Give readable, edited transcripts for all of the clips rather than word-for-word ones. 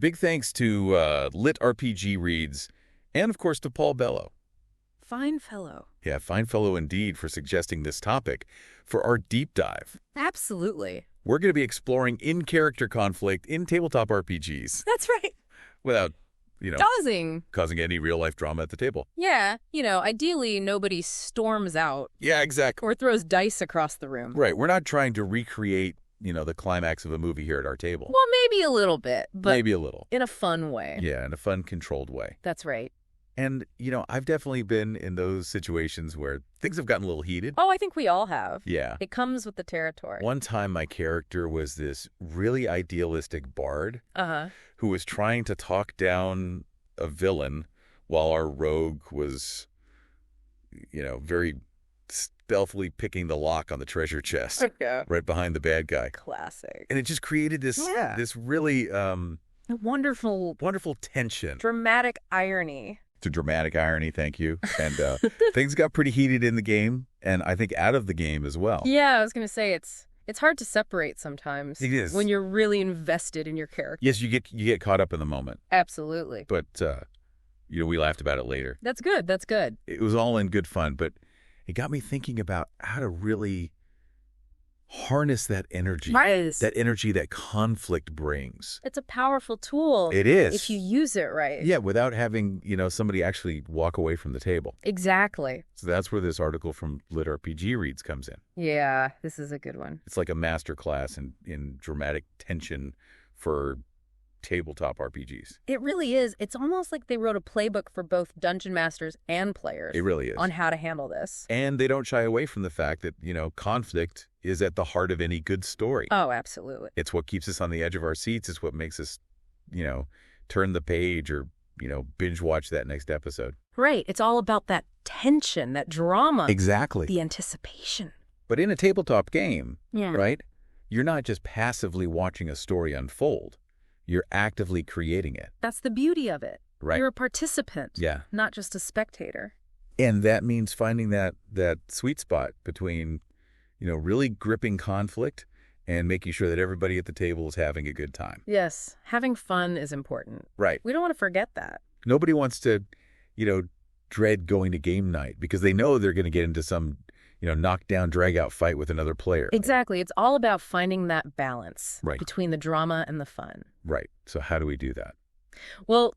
Big thanks to Lit RPG Reads and, of course, to Paul Bello. Fine fellow. Yeah, fine fellow indeed for suggesting this topic for our deep dive. Absolutely. We're going to be exploring in-character conflict in tabletop RPGs That's right. without, causing any real-life drama at the table. Yeah, ideally nobody storms out Yeah, exactly. or throws dice across the room. Right. We're not trying to recreate, the climax of a movie here at our table. Well, maybe a little bit, but Maybe a little. in a fun way. Yeah, in a fun, controlled way. That's right. And, I've definitely been in those situations where things have gotten a little heated. Oh, I think we all have. Yeah. It comes with the territory. One time my character was this really idealistic bard who was trying to talk down a villain while our rogue was, very stealthily picking the lock on the treasure chest right behind the bad guy. Classic. And it just created this really Wonderful tension. dramatic irony. It's a dramatic irony, thank you. And things got pretty heated in the game, and I think out of the game as well. Yeah, I was going to say it's hard to separate sometimes. It is. When you're really invested in your character. Yes, you get caught up in the moment. Absolutely. But, we laughed about it later. That's good. That's good. It was all in good fun, but it got me thinking about how to really harness that energy. Right. That energy that conflict brings. It's a powerful tool. It is. If you use it right. Yeah, without having, somebody actually walk away from the table. Exactly. So that's where this article from Lit RPG Reads comes in. Yeah, this is a good one. It's like a master class in dramatic tension for tabletop RPGs. It really is. It's almost like they wrote a playbook for both dungeon masters and players. It really is. On how to handle this. And they don't shy away from the fact that, conflict is at the heart of any good story. Oh, absolutely. It's what keeps us on the edge of our seats. It's what makes us, turn the page or, binge watch that next episode. Right. It's all about that tension, that drama. Exactly. The anticipation. But in a tabletop game, Yeah. right, you're not just passively watching a story unfold. You're actively creating it. That's the beauty of it. Right. You're a participant. Yeah. Not just a spectator. And that means finding that sweet spot between, really gripping conflict and making sure that everybody at the table is having a good time. Yes. Having fun is important. Right. We don't want to forget that. Nobody wants to, dread going to game night because they know they're going to get into some, knockdown, drag-out fight with another player. Exactly. It's all about finding that balance Right. between the drama and the fun. Right. So how do we do that? Well,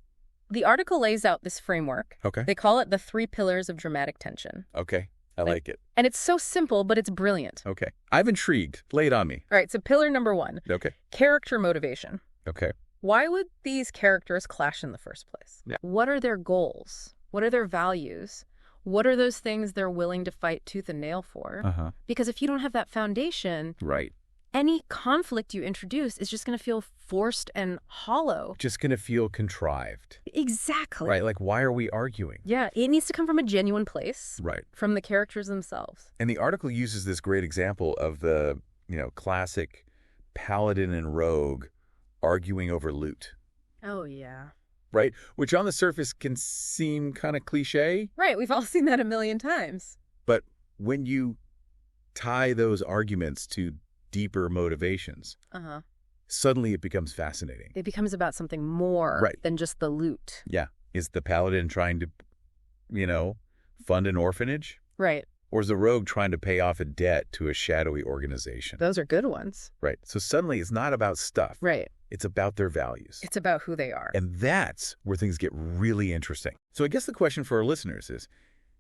the article lays out this framework. Okay. They call it the 3 pillars of dramatic tension. Okay. I like it. And it's so simple, but it's brilliant. Okay. I'm intrigued. Lay it on me. All right, so pillar number 1, Okay. character motivation. Okay. Why would these characters clash in the first place? Yeah. What are their goals? What are their values? What are those things they're willing to fight tooth and nail for? Uh-huh. Because if you don't have that foundation, Right. any conflict you introduce is just going to feel forced and hollow. Just going to feel contrived. Exactly. Right. Like, why are we arguing? Yeah, it needs to come from a genuine place. Right. From the characters themselves. And the article uses this great example of the, classic paladin and rogue arguing over loot. Oh, yeah. Right? Which on the surface can seem kind of cliche. Right, we've all seen that a million times. But when you tie those arguments to deeper motivations, Uh-huh. suddenly it becomes fascinating. It becomes about something more Right. than just the loot. Yeah. Is the paladin trying to, fund an orphanage? Right. Or is the rogue trying to pay off a debt to a shadowy organization? Those are good ones. Right. So suddenly it's not about stuff. Right. It's about their values. It's about who they are. And that's where things get really interesting. So I guess the question for our listeners is,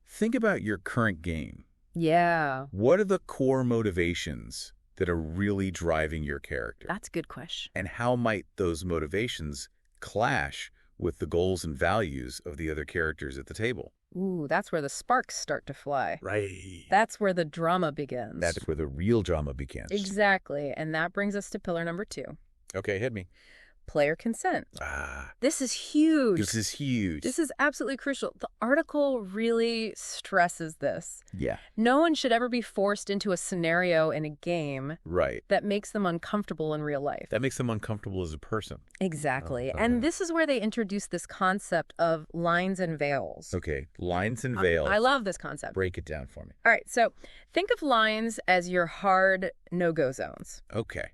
think about your current game. Yeah. What are the core motivations that are really driving your character? That's a good question. And how might those motivations clash with the goals and values of the other characters at the table? Ooh, that's where the sparks start to fly. Right. That's where the drama begins. That's where the real drama begins. Exactly. And that brings us to pillar number 2. Okay, hit me. Player consent. Ah, This is huge. this is huge. This is absolutely crucial. The article really stresses this. Yeah, No one should ever be forced into a scenario in a game right. that makes them uncomfortable in real life. That makes them uncomfortable as a person. Exactly. Oh, And this is where they introduce this concept of lines and veils. Okay, lines and veils. I love this concept. Break it down for me. All right, so think of lines as your hard no-go zones. Okay.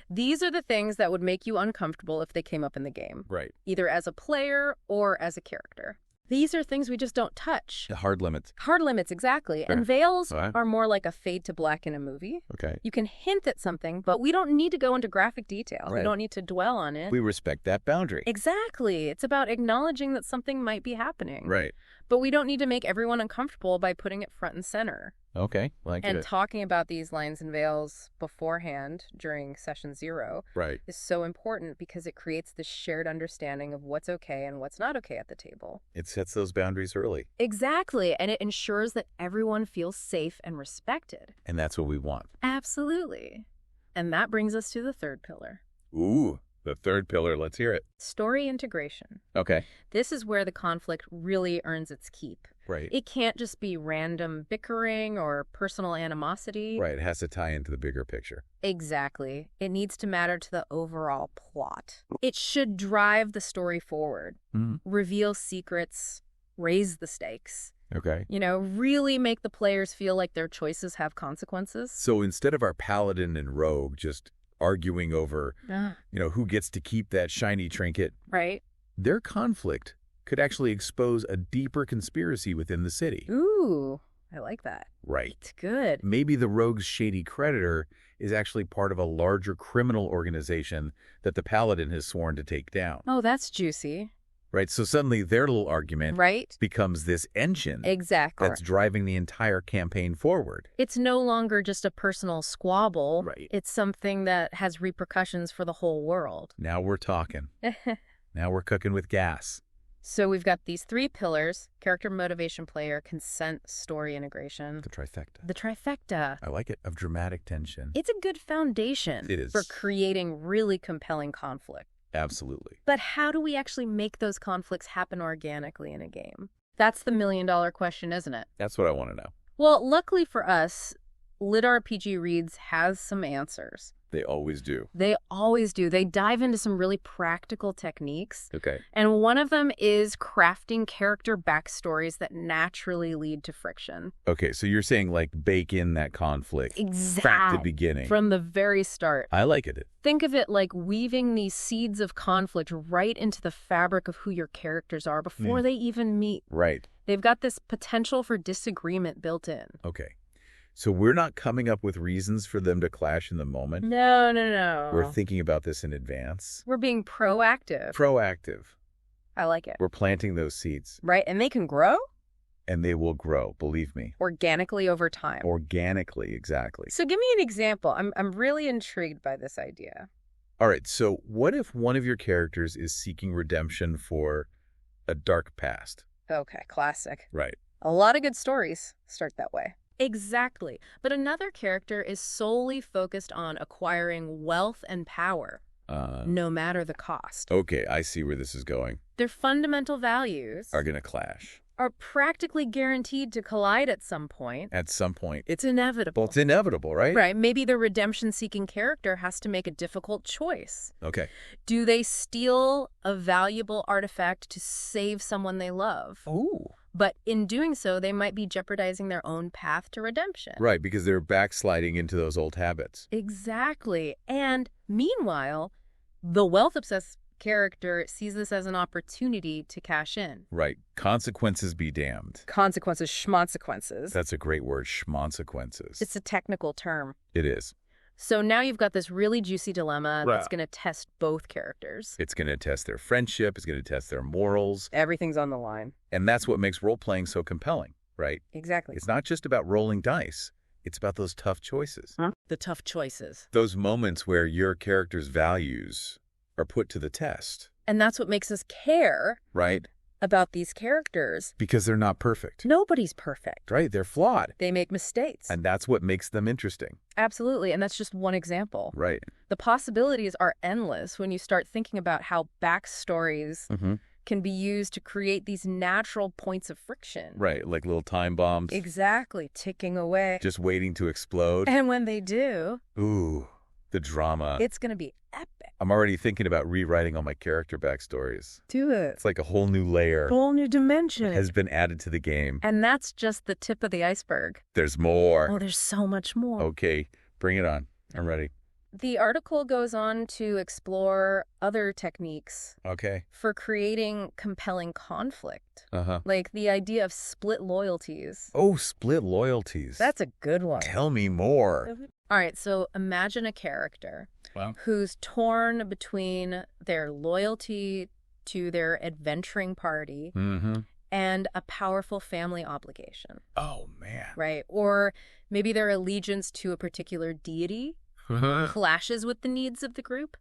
These are the things that would make you uncomfortable if they came up in the game. Right. Either as a player or as a character. These are things we just don't touch. The hard limits. Hard limits, exactly. Sure. And veils All right. are more like a fade to black in a movie. Okay. You can hint at something, but we don't need to go into graphic detail. Right. We don't need to dwell on it. We respect that boundary. Exactly. It's about acknowledging that something might be happening. Right. But we don't need to make everyone uncomfortable by putting it front and center. Okay. Like And it. talking about these lines and veils beforehand during session 0 Right. is so important because it creates this shared understanding of what's okay and what's not okay at the table. It sets those boundaries early. Exactly. And it ensures that everyone feels safe and respected. And that's what we want. Absolutely. And that brings us to the third pillar. Ooh, the third pillar. Let's hear it. Story integration. Okay. This is where the conflict really earns its keep. Right. It can't just be random bickering or personal animosity. Right. It has to tie into the bigger picture. Exactly. It needs to matter to the overall plot. It should drive the story forward, reveal secrets, raise the stakes. Okay. Really make the players feel like their choices have consequences. So instead of our paladin and rogue just arguing over, who gets to keep that shiny trinket, Right? their conflict could actually expose a deeper conspiracy within the city. Ooh, I like that. Right. It's good. Maybe the rogue's shady creditor is actually part of a larger criminal organization that the paladin has sworn to take down. Oh, that's juicy. Right? So suddenly their little argument Right? becomes this engine Exactly. that's driving the entire campaign forward. It's no longer just a personal squabble. Right. It's something that has repercussions for the whole world. Now we're talking. Now we're cooking with gas. So we've got these 3 pillars: character, motivation, player, consent, story integration. The trifecta. The trifecta. I like it. Of dramatic tension. It's a good foundation It is. for creating really compelling conflict. Absolutely. But how do we actually make those conflicts happen organically in a game? That's the million-dollar question, isn't it? That's what I want to know. Well, luckily for us, Lit RPG Reads has some answers. They always do. They always do. They dive into some really practical techniques. Okay. And one of them is crafting character backstories that naturally lead to friction. Okay, so you're saying like bake in that conflict Exactly. from the beginning. From the very start. I like it. Think of it like weaving these seeds of conflict right into the fabric of who your characters are before they even meet. Right. They've got this potential for disagreement built in. Okay. So we're not coming up with reasons for them to clash in the moment. No. We're thinking about this in advance. We're being proactive. Proactive. I like it. We're planting those seeds. Right? And they can grow And they will grow, believe me. organically over time. Organically, exactly. So give me an example. I'm really intrigued by this idea. All right, so what if one of your characters is seeking redemption for a dark past? Okay, classic. Right. A lot of good stories start that way. Exactly. But another character is solely focused on acquiring wealth and power, no matter the cost. Okay, I see where this is going. Their fundamental values Are going to clash. are practically guaranteed to collide at some point. At some point. It's inevitable. Well, it's inevitable, right? Right. Maybe the redemption-seeking character has to make a difficult choice. Okay. Do they steal a valuable artifact to save someone they love? Ooh. But in doing so, they might be jeopardizing their own path to redemption. Right, because they're backsliding into those old habits. Exactly. And meanwhile, the wealth-obsessed character sees this as an opportunity to cash in. Right. Consequences be damned. Consequences, schmonsequences. That's a great word, schmonsequences. It's a technical term. It is. So now you've got this really juicy dilemma Right. that's going to test both characters. It's going to test their friendship. It's going to test their morals. Everything's on the line. And that's what makes role-playing so compelling, right? Exactly. It's not just about rolling dice. It's about those tough choices. The tough choices. Those moments where your character's values are put to the test, And that's what makes us care right? about these characters. Because they're not perfect, Nobody's perfect. right? They're flawed. They make mistakes. And that's what makes them interesting, Absolutely. And that's just one example. right? The possibilities are endless when you start thinking about how backstories can be used to create these natural points of friction. Right, like little time bombs, Exactly. Ticking away. just waiting to explode. And when they do, Ooh, the drama. it's going to be epic. I'm already thinking about rewriting all my character backstories. Do it. It's like a whole new layer Whole new dimension. has been added to the game. And that's just the tip of the iceberg. There's more. Oh, there's so much more. Okay, bring it on. I'm ready. The article goes on to explore other techniques for creating compelling conflict. Like the idea of split loyalties. Oh, split loyalties. That's a good one. Tell me more. All right, so imagine a character who's torn between their loyalty to their adventuring party and a powerful family obligation. Oh, man. Right, or maybe their allegiance to a particular deity clashes with the needs of the group.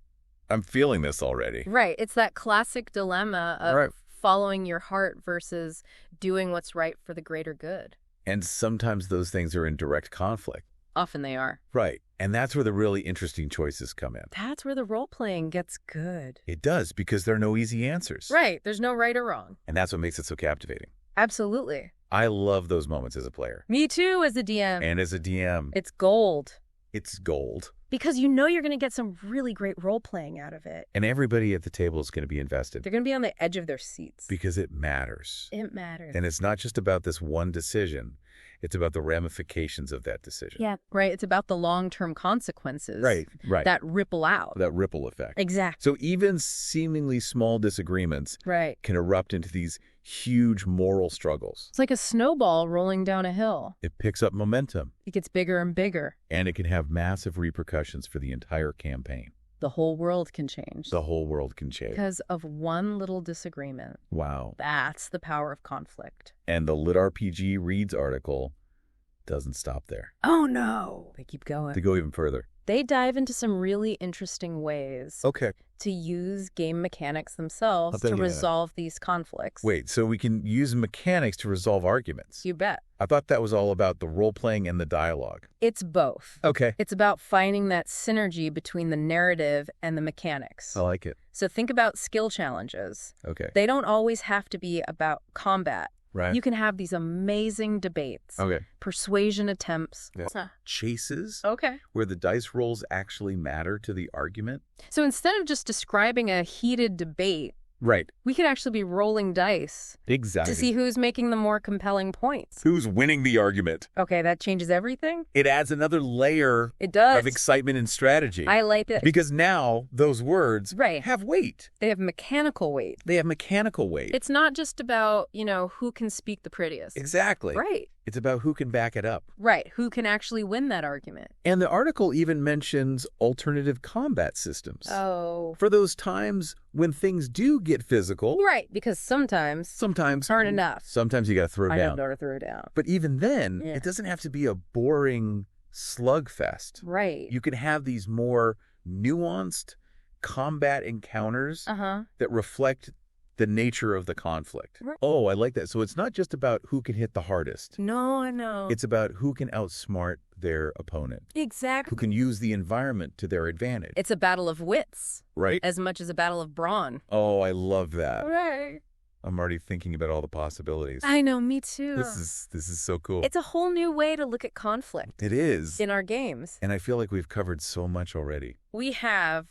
I'm feeling this already. Right, it's that classic dilemma of following your heart versus doing what's right for the greater good. And sometimes those things are in direct conflict. Often they are. Right. And that's where the really interesting choices come in. That's where the role-playing gets good. It does, because there are no easy answers. Right. There's no right or wrong. And that's what makes it so captivating. Absolutely. I love those moments as a player. Me too, as a DM. And as a DM. It's gold. It's gold. Because you know you're going to get some really great role-playing out of it. And everybody at the table is going to be invested. They're going to be on the edge of their seats. Because it matters. It matters. And it's not just about this one decision. It's about the ramifications of that decision. Yeah, right. It's about the long-term consequences. Right. That ripple out. That ripple effect. Exactly. So even seemingly small disagreements can erupt into these huge moral struggles. It's like a snowball rolling down a hill. It picks up momentum. It gets bigger and bigger. And it can have massive repercussions for the entire campaign. The whole world can change. The whole world can change. Because of one little disagreement. Wow. That's the power of conflict. And the Lit RPG Reads article doesn't stop there. Oh, no. They keep going. They go even further. They dive into some really interesting ways to use game mechanics themselves to resolve these conflicts. Wait, so we can use mechanics to resolve arguments? You bet. I thought that was all about the role-playing and the dialogue. It's both. Okay. It's about finding that synergy between the narrative and the mechanics. I like it. So think about skill challenges. Okay. They don't always have to be about combat. Right. You can have these amazing debates. Okay. Persuasion attempts. Yeah. Chases. Okay. Where the dice rolls actually matter to the argument. So instead of just describing a heated debate, right, we could actually be rolling dice. Exactly. To see who's making the more compelling points. Who's winning the argument. Okay, that changes everything. It adds another layer of excitement and strategy. I like it. Because now those words have weight. They have mechanical weight. It's not just about, who can speak the prettiest. Exactly. Right. It's about who can back it up. Right. Who can actually win that argument. And the article even mentions alternative combat systems. Oh. For those times when things do get physical. Right. Because sometimes aren't enough. Sometimes you got to throw down. I know to throw down. But even then, it doesn't have to be a boring slugfest. Right. You can have these more nuanced combat encounters that reflect the nature of the conflict. Right. Oh, I like that. So it's not just about who can hit the hardest. No, I know. It's about who can outsmart their opponent. Exactly. Who can use the environment to their advantage. It's a battle of wits. Right. As much as a battle of brawn. Oh, I love that. Right. I'm already thinking about all the possibilities. I know, me too. This is so cool. It's a whole new way to look at conflict. It is. In our games. And I feel like we've covered so much already. We have.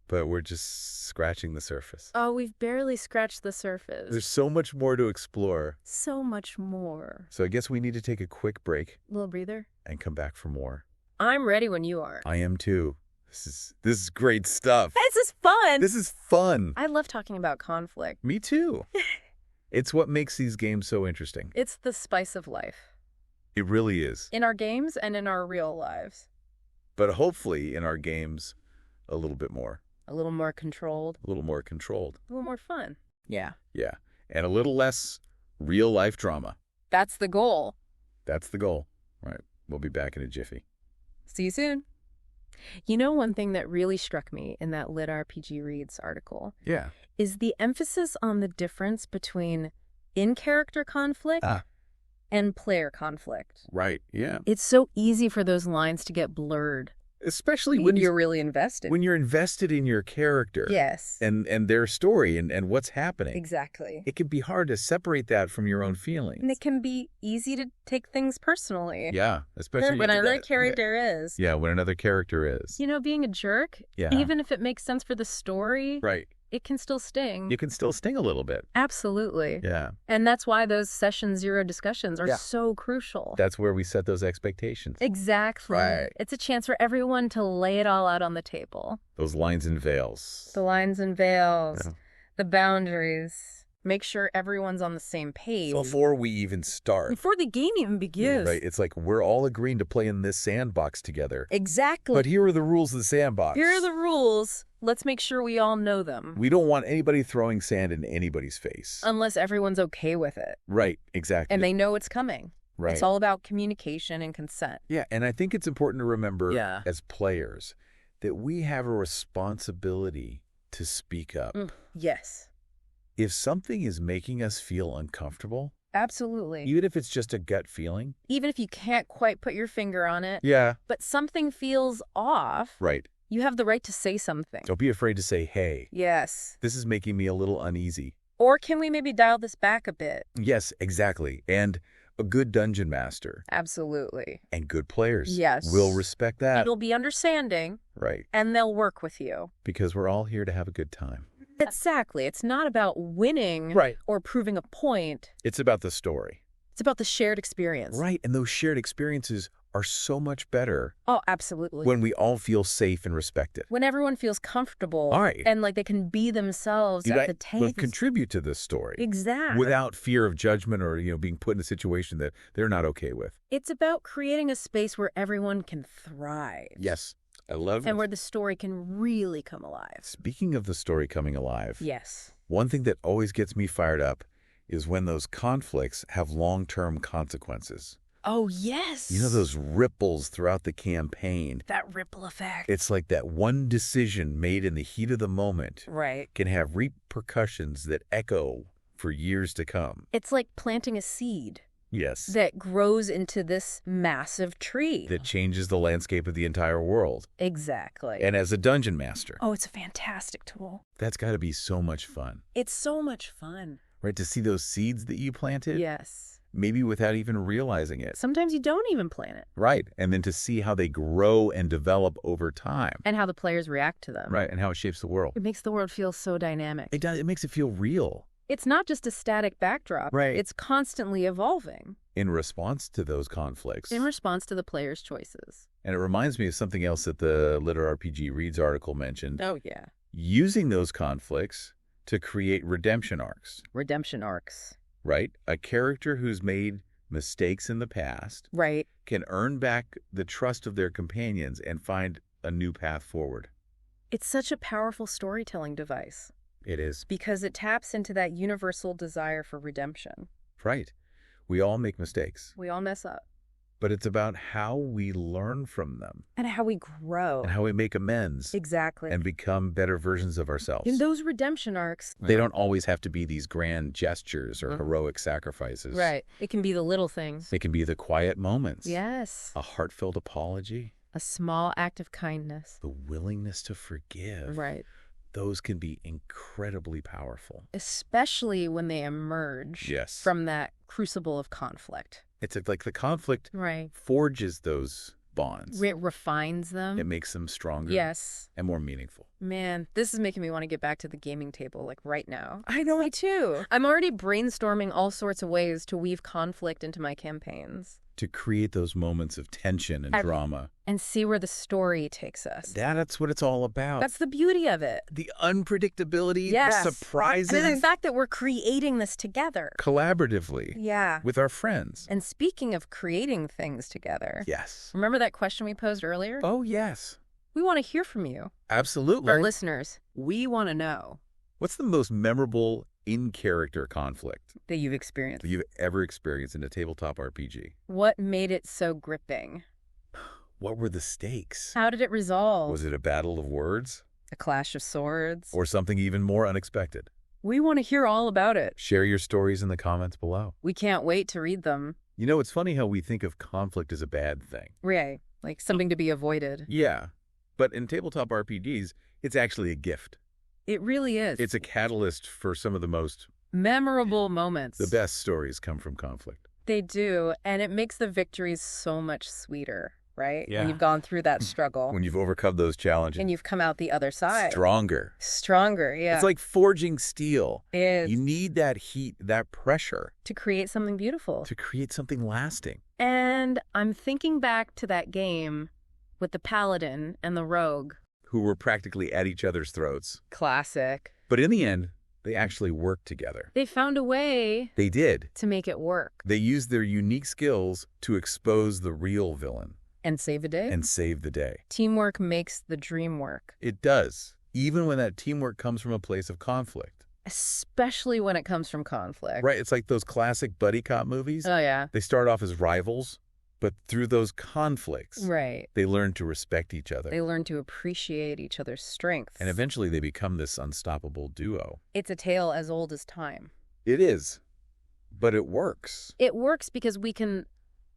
But we're just scratching the surface. Oh, we've barely scratched the surface. There's so much more to explore. So much more. So I guess we need to take a quick break. Little breather. And come back for more. I'm ready when you are. I am too. This is great stuff. This is fun. This is fun. I love talking about conflict. Me too. It's what makes these games so interesting. It's the spice of life. It really is. In our games and in our real lives. But hopefully in our games, a little bit more. A little more controlled. A little more controlled. A little more fun. Yeah. Yeah. And a little less real-life drama. That's the goal. That's the goal. All right. We'll be back in a jiffy. See you soon. You know, one thing that really struck me in that Lit RPG Reads article is the emphasis on the difference between in-character conflict and player conflict. Right, yeah. It's so easy for those lines to get blurred. Especially when you're really invested. When you're invested in your character. Yes. And their story and what's happening. Exactly. It can be hard to separate that from your own feelings. And it can be easy to take things personally. Yeah, especially when another character is. Yeah, when another character is. You know, being a jerk, yeah. even if it makes sense for the story, right. it can still sting. You can still sting a little bit. Absolutely. Yeah. And that's why those session 0 discussions are so crucial. That's where we set those expectations. Exactly. Right. It's a chance for everyone to lay it all out on the table. Those lines and veils. The lines and veils, the boundaries. Make sure everyone's on the same page. Before we even start. Before the game even begins. Right. It's like we're all agreeing to play in this sandbox together. Exactly. But here are the rules of the sandbox. Here are the rules. Let's make sure we all know them. We don't want anybody throwing sand in anybody's face. Unless everyone's okay with it. Right. Exactly. And they know it's coming. Right. It's all about communication and consent. Yeah. And I think it's important to remember as players that we have a responsibility to speak up. Yes. If something is making us feel uncomfortable, absolutely. Even if it's just a gut feeling. Even if you can't quite put your finger on it. Yeah. But something feels off. Right. You have the right to say something. Don't be afraid to say, hey. Yes. This is making me a little uneasy. Or can we maybe dial this back a bit? Yes, exactly. And a good dungeon master. Absolutely. And good players. Yes. Will respect that. And they'll be understanding. Right. And they'll work with you. Because we're all here to have a good time. Exactly. It's not about winning or proving a point. It's about the story. It's about the shared experience. Right. And those shared experiences are so much better. Oh, absolutely. When we all feel safe and respected. When everyone feels comfortable. Right. And like they can be themselves at the table. Contribute to this story. Exactly. Without fear of judgment or, being put in a situation that they're not okay with. It's about creating a space where everyone can thrive. Yes. I love it. And where the story can really come alive. Speaking of the story coming alive. Yes. One thing that always gets me fired up is when those conflicts have long-term consequences. Oh, yes. Those ripples throughout the campaign. That ripple effect. It's like that one decision made in the heat of the moment can have repercussions that echo for years to come. It's like planting a seed. Yes. That grows into this massive tree. That changes the landscape of the entire world. Exactly. And as a dungeon master. Oh, it's a fantastic tool. That's got to be so much fun. It's so much fun. Right, to see those seeds that you planted. Yes. Maybe without even realizing it. Sometimes you don't even plant it. Right, and then to see how they grow and develop over time. And how the players react to them. Right, and how it shapes the world. It makes the world feel so dynamic. It does. It makes it feel real. It's not just a static backdrop. Right. It's constantly evolving. In response to those conflicts. In response to the players' choices. And it reminds me of something else that the Liter RPG Reads article mentioned. Oh, yeah. Using those conflicts to create redemption arcs. Redemption arcs. Right. A character who's made mistakes in the past. Right. Can earn back the trust of their companions and find a new path forward. It's such a powerful storytelling device. It is. Because it taps into that universal desire for redemption. Right. We all make mistakes. We all mess up. But it's about how we learn from them. And how we grow. And how we make amends. Exactly. And become better versions of ourselves. In those redemption arcs. They don't always have to be these grand gestures or heroic sacrifices. Right. It can be the little things. It can be the quiet moments. Yes. A heartfelt apology. A small act of kindness. The willingness to forgive. Right. Those can be incredibly powerful. Especially when they emerge from that crucible of conflict. It's like the conflict forges those bonds. It refines them. It makes them stronger. Yes. And more meaningful. Man, this is making me want to get back to the gaming table, like right now. I know. Me too. I'm already brainstorming all sorts of ways to weave conflict into my campaigns. To create those moments of tension and drama. And see where the story takes us. That's what it's all about. That's the beauty of it. The unpredictability, the surprises. And the fact that we're creating this together. Collaboratively. Yeah. With our friends. And speaking of creating things together. Yes. Remember that question we posed earlier? Oh, yes. We want to hear from you. Absolutely. Our listeners, we want to know. What's the most memorable in-character conflict that you've experienced? That you've ever experienced in a tabletop RPG? What made it so gripping? What were the stakes? How did it resolve? Was it a battle of words? A clash of swords? Or something even more unexpected? We want to hear all about it. Share your stories in the comments below. We can't wait to read them. It's funny how we think of conflict as a bad thing. Right. Like something to be avoided. Yeah. But in tabletop RPGs, it's actually a gift. It really is. It's a catalyst for some of the most memorable moments. The best stories come from conflict. They do, and it makes the victories so much sweeter. right? Yeah. When you've gone through that struggle. When you've overcome those challenges. And you've come out the other side. Stronger. Stronger, yeah. It's like forging steel. It is. You need that heat, that pressure. To create something beautiful. To create something lasting. And I'm thinking back to that game with the paladin and the rogue. Who were practically at each other's throats. Classic. But in the end, they actually worked together. They found a way. They did. To make it work. They used their unique skills to expose the real villain. And save the day. And save the day. Teamwork makes the dream work. It does. Even when that teamwork comes from a place of conflict. Especially when it comes from conflict. Right. It's like those classic buddy cop movies. Oh, yeah. They start off as rivals, but through those conflicts, right, they learn to respect each other. They learn to appreciate each other's strengths. And eventually they become this unstoppable duo. It's a tale as old as time. It is. But it works. It works because we can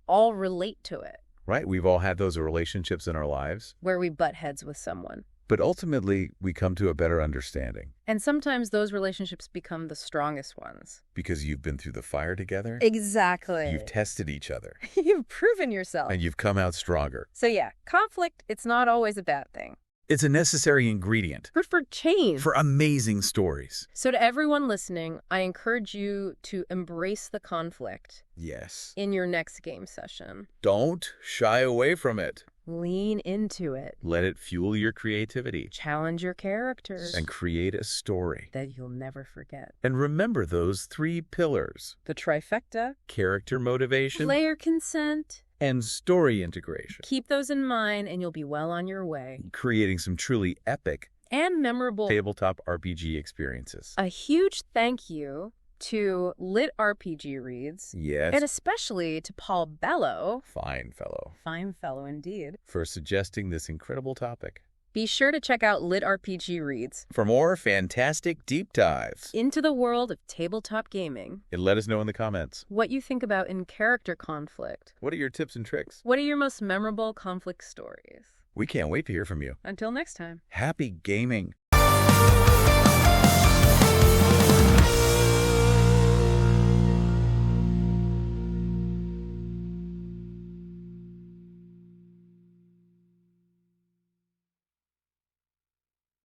all relate to it. Right. We've all had those relationships in our lives. Where we butt heads with someone. But ultimately, we come to a better understanding. And sometimes those relationships become the strongest ones. Because you've been through the fire together. Exactly. You've tested each other. You've proven yourself. And you've come out stronger. So yeah, conflict, it's not always a bad thing. It's a necessary ingredient. For change. For amazing stories. So to everyone listening, I encourage you to embrace the conflict. Yes. In your next game session. Don't shy away from it. Lean into it. Let it fuel your creativity. Challenge your characters. And create a story that you'll never forget. And remember those 3 pillars. The trifecta. Character motivation. Player consent. And story integration. Keep those in mind and you'll be well on your way. Creating some truly epic and memorable tabletop RPG experiences. A huge thank you to Lit RPG Reads. Yes. And especially to Paul Bello. Fine fellow. Fine fellow indeed. For suggesting this incredible topic. Be sure to check out Lit RPG Reads for more fantastic deep dives into the world of tabletop gaming. And let us know in the comments what you think about in character conflict. What are your tips and tricks? What are your most memorable conflict stories? We can't wait to hear from you. Until next time. Happy gaming.